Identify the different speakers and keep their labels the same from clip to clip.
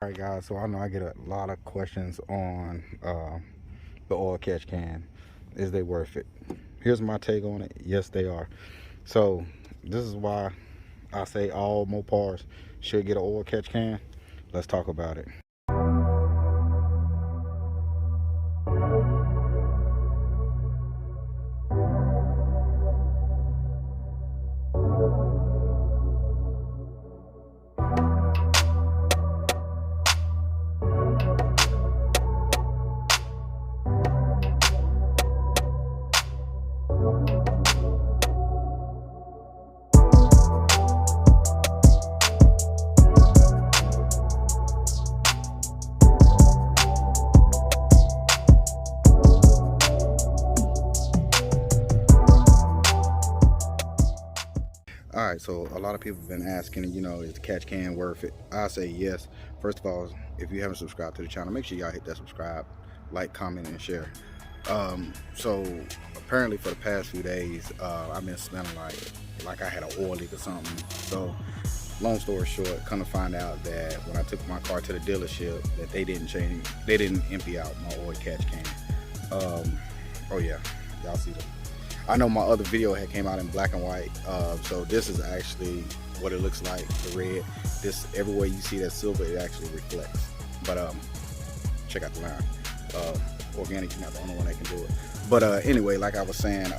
Speaker 1: Alright guys, so I know I get a lot of questions on the oil catch can. Is they worth it? Here's my take on it. Yes, they are. So this is why I say all Mopars should get an oil catch can. Let's talk about it. All right, so a lot of people have been asking, is the catch can worth it? I say yes. First of all, if you haven't subscribed to the channel, make sure y'all hit that subscribe, like, comment, and share. So apparently for the past few days, I've been smelling like I had an oil leak or something. So long story short, come to find out that when I took my car to the dealership, that they didn't empty out my oil catch can. Oh yeah, y'all see them. I know my other video had came out in black and white, so this is actually what it looks like, the red. This, everywhere you see that silver, it actually reflects. But check out the line. Organic, you're not the only one that can do it. But anyway, like I was saying,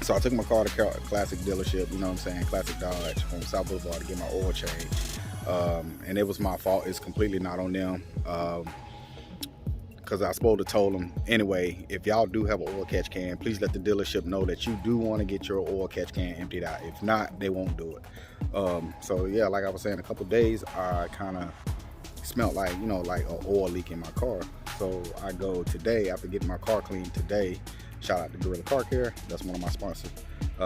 Speaker 1: so I took my car to Classic dealership, Classic Dodge on South Boulevard to get my oil change. And it was my fault. It's completely not on them. Because I was supposed to told them, anyway, if y'all do have an oil catch can, please let the dealership know that you do want to get your oil catch can emptied out. If not, they won't do it. So yeah, like I was saying, a couple days I kind of smelled like, like an oil leak in my car. So I go today, after getting my car cleaned today, shout out to Gorilla Car Care, that's one of my sponsors.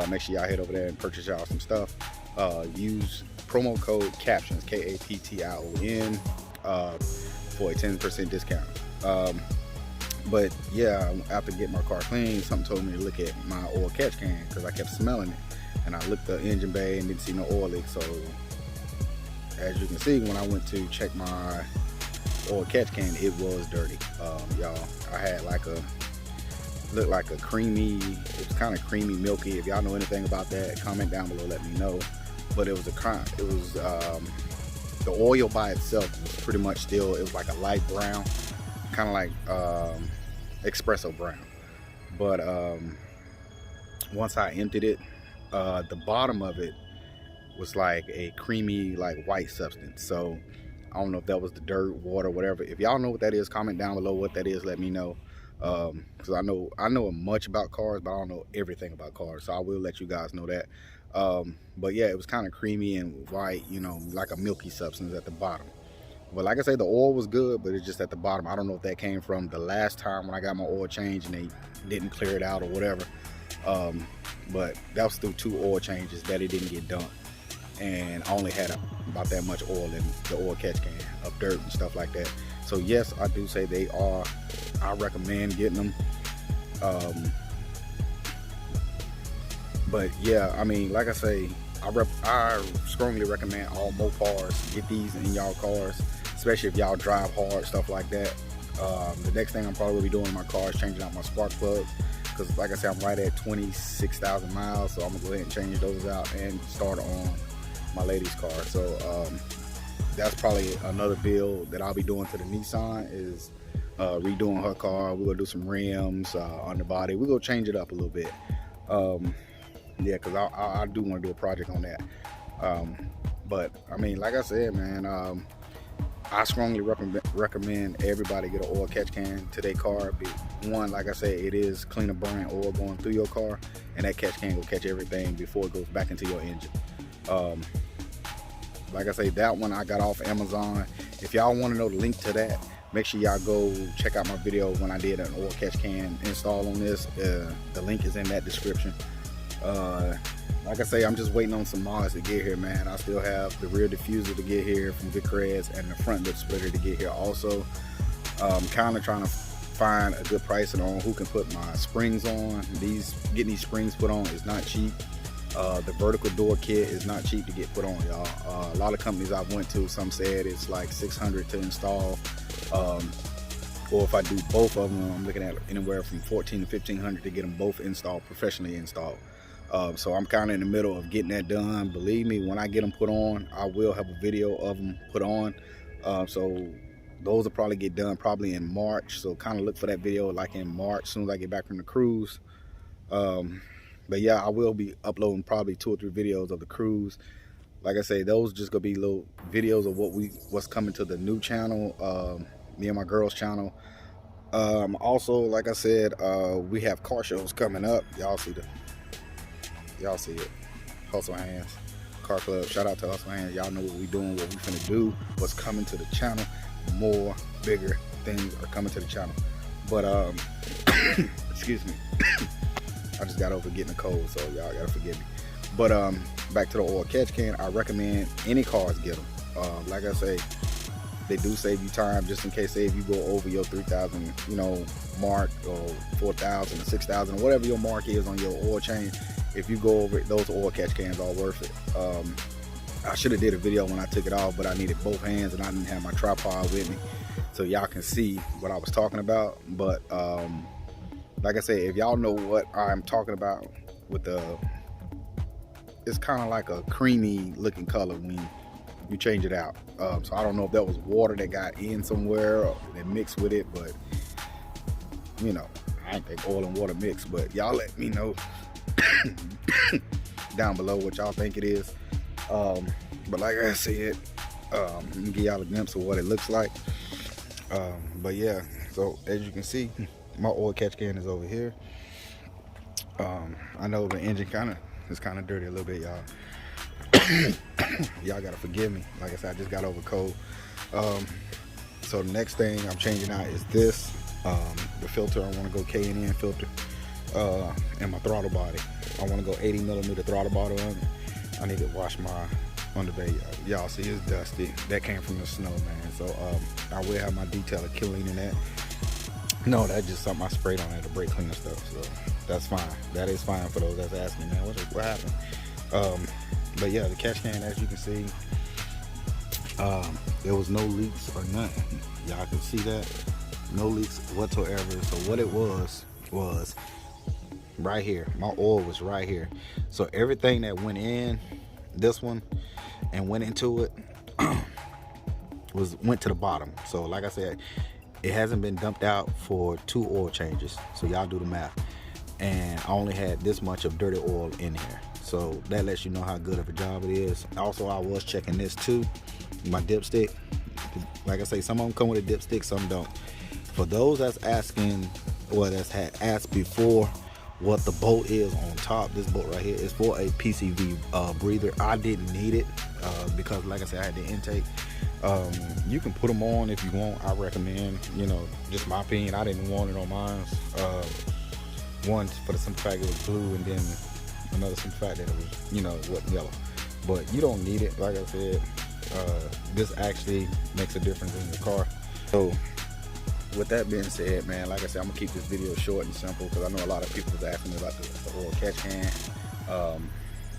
Speaker 1: Make sure y'all head over there and purchase y'all some stuff. Use promo code CAPTION, KAPTION, for a 10% discount. But yeah, after getting my car clean, something told me to look at my oil catch can because I kept smelling it, and I looked the engine bay and didn't see no oil leak. So as you can see, when I went to check my oil catch can, it was dirty. Y'all, I had looked like a creamy, it was kind of creamy, milky. If y'all know anything about that, comment down below, let me know. But it was the oil by itself was pretty much still, it was like a light brown, kind of like espresso brown. But once I emptied it, the bottom of it was like a creamy, like white substance. So I don't know if that was the dirt, water, whatever. If y'all know what that is, comment down below what that is, let me know. Because I know much about cars, but I don't know everything about cars, so I will let you guys know that. But yeah, it was kind of creamy and white, like a milky substance at the bottom. But like I say, the oil was good, but it's just at the bottom. I don't know if that came from the last time when I got my oil change and they didn't clear it out or whatever. But that was through 2 oil changes that it didn't get done. And I only had about that much oil in the oil catch can of dirt and stuff like that. So yes, I do say I recommend getting them. But yeah, I mean, like I say, I strongly recommend all Mopars get these in y'all cars, especially if y'all drive hard, stuff like that. The next thing I'm probably will be doing in my car is changing out my spark plugs, because like I said, I'm right at 26,000 miles, so I'm gonna go ahead and change those out and start on my lady's car. So that's probably another build that I'll be doing to the Nissan, is redoing her car. We're gonna do some rims on the body. We're gonna change it up a little bit. Yeah, because I do want to do a project on that. But I mean, like I said, man, I strongly recommend everybody get an oil catch can to their car. One, like I said, it is cleaner burning oil going through your car, and that catch can will catch everything before it goes back into your engine. Like I say, that one I got off Amazon. If y'all want to know the link to that, make sure y'all go check out my video when I did an oil catch can install on this. The link is in that description. Like I say, I'm just waiting on some mods to get here, man. I still have the rear diffuser to get here from EIGIIS and the front lip splitter to get here also. Kind of trying to find a good pricing on who can put my springs on. Getting these springs put on is not cheap. The vertical door kit is not cheap to get put on, y'all. A lot of companies I've went to, some said it's like $600 to install, or if I do both of them, I'm looking at anywhere from $1,400 to $1,500 to get them both installed, professionally installed. So I'm kind of in the middle of getting that done. Believe me, when I get them put on, I will have a video of them put on. So those will probably get done probably in March. So kind of look for that video like in March, as soon as I get back from the cruise. But yeah, I will be uploading probably 2 or 3 videos of the cruise. Like I say, those just gonna be little videos of what's coming to the new channel, me and my girl's channel. Also, like I said, we have car shows coming up. Y'all see it. Hustle Hands Car Club. Shout out to Hustle Hands. Y'all know what we doing, what we finna do, what's coming to the channel. More bigger things are coming to the channel. But excuse me. I just got over getting a cold, so y'all gotta forgive me. But back to the oil catch can. I recommend any cars get them. Like I say, they do save you time, just in case, say if you go over your 3,000, mark, or 4,000 or 6,000, or whatever your mark is on your oil change. If you go over it, those oil catch cans are worth it. I should have did a video when I took it off, but I needed both hands and I didn't have my tripod with me, so y'all can see what I was talking about. But like I said, if y'all know what I'm talking about with it's kind of like a creamy looking color when you change it out. So I don't know if that was water that got in somewhere or they mixed with it, but I ain't think oil and water mix. But y'all let me know down below what y'all think it is. But like I said, let me give y'all a glimpse of what it looks like. But yeah, so as you can see, my oil catch can is over here. I know the engine is kind of dirty a little bit, y'all. Y'all gotta forgive me. Like I said, I just got over cold. So the next thing I'm changing out is this. The filter, I want to go K&N filter. And my throttle body, I want to go 80mm throttle body on it. I need to wash my underbay. Y'all see it's dusty. That came from the snow, man. So I will have my detailer cleaning that. No, that's just something I sprayed on it, the brake cleaner stuff. So that's fine. That is fine for those that's asking, man, what happened? But yeah, the catch can, as you can see, there was no leaks or nothing. Y'all can see that, no leaks whatsoever. So what it was right here. My oil was right here. So everything that went in this one and went into it went to the bottom. So like I said, it hasn't been dumped out for 2 oil changes. So y'all do the math. And I only had this much of dirty oil in here. So that lets you know how good of a job it is. Also, I was checking this too, my dipstick. Like I say, some of them come with a dipstick, some don't. For those that's asking, or that's had asked before what the bolt is on top, this bolt right here is for a PCV breather. I didn't need it because, like I said, I had the intake. You can put them on if you want. I recommend, just my opinion, I didn't want it on mine. One, for the simple fact it was blue, and then another simple fact that it was, wasn't yellow. But you don't need it. Like I said, this actually makes a difference in your car. So with that being said, man, like I said, I'm gonna keep this video short and simple because I know a lot of people was asking me about the oil catch can.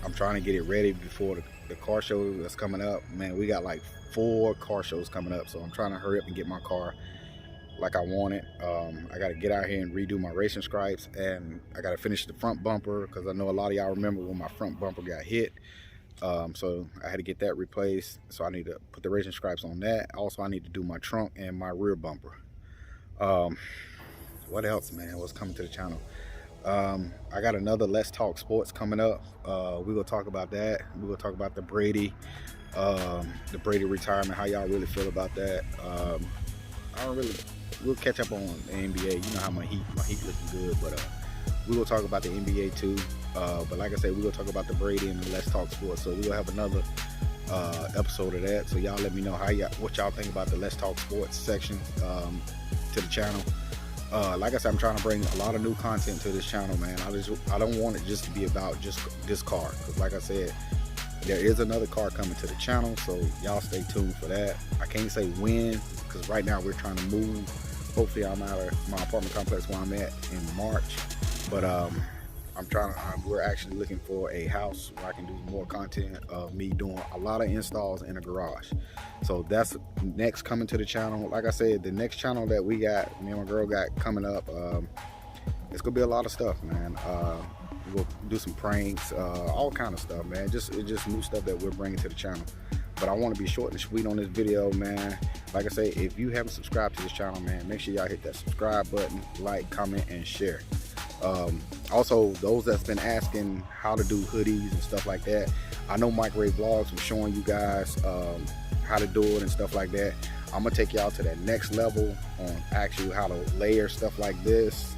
Speaker 1: I'm trying to get it ready before the car show that's coming up. Man, we got like 4 car shows coming up, so I'm trying to hurry up and get my car like I want it. I got to get out here and redo my racing stripes, and I got to finish the front bumper because I know a lot of y'all remember when my front bumper got hit. So I had to get that replaced, so I need to put the racing stripes on that. Also, I need to do my trunk and my rear bumper. What else, man? What's coming to the channel? I got another Let's Talk Sports coming up. We're gonna talk about that. We're gonna talk about the Brady retirement, how y'all really feel about that. We'll catch up on the NBA. You know how my heat looking good, but we're gonna talk about the NBA too. But like I said, we're gonna talk about the Brady and the Let's Talk Sports. So we're gonna have another episode of that. So y'all let me know what y'all think about the Let's Talk Sports section to the channel. Like I said, I'm trying to bring a lot of new content to this channel, man. I don't want it just to be about just this car, because like I said, there is another car coming to the channel, so y'all stay tuned for that. I can't say when, because right now we're trying to move. Hopefully I'm out of my apartment complex where I'm at in March, but we're actually looking for a house where I can do more content of me doing a lot of installs in a garage. So that's next coming to the channel. Like I said, the next channel that we got, me and my girl got coming up, it's gonna be a lot of stuff, man. We'll do some pranks, all kind of stuff, man. It's just new stuff that we're bringing to the channel. But I want to be short and sweet on this video, man. Like I say, if you haven't subscribed to this channel, man, make sure y'all hit that subscribe button, like, comment, and share. Also, those that's been asking how to do hoodies and stuff like that, I know Microwave Vlogs was showing you guys how to do it and stuff like that. I'm gonna take y'all to that next level on actually how to layer stuff like this,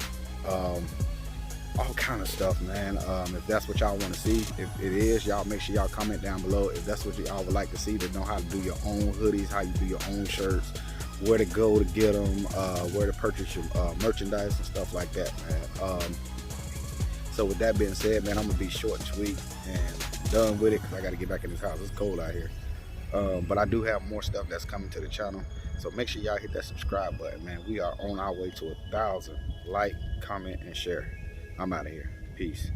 Speaker 1: all kind of stuff, man. If that's what y'all want to see, if it is, y'all make sure y'all comment down below if that's what y'all would like to see, to know how to do your own hoodies, how you do your own shirts, where to go to get them, where to purchase your merchandise and stuff like that, man. So with that being said, man, I'm gonna be short and sweet and done with it, because I got to get back in this house. It's cold out here. But I do have more stuff that's coming to the channel, so make sure y'all hit that subscribe button, man. We are on our way to 1,000. Like, comment, and share. I'm out of here. Peace.